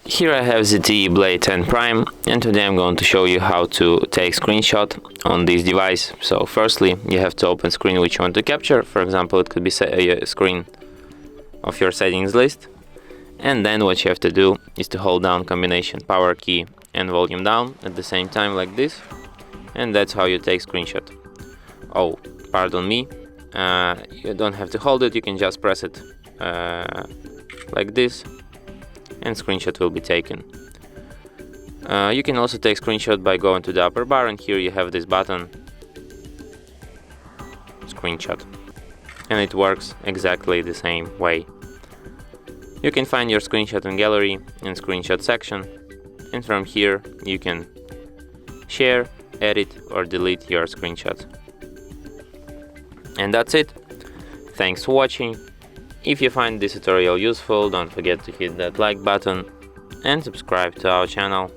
Here I have ZTE Blade 10 Prime, and today I'm going to show you how to take screenshot on this device. So firstly, you have to open screen which you want to capture. For example, it could be a screen of your settings list. And then what you have to do is to hold down combination power key and volume down at the same time like this. And that's how you take screenshot. Oh, pardon me, you don't have to hold it, you can just press it like this, and screenshot will be taken. You can also take screenshot by going to the upper bar, and here you have this button, screenshot, and it works exactly the same way. You can find your screenshot in gallery and screenshot section, and from here you can share, edit or delete your screenshot. And that's it. Thanks for watching. If you find this tutorial useful, don't forget to hit that like button and subscribe to our channel.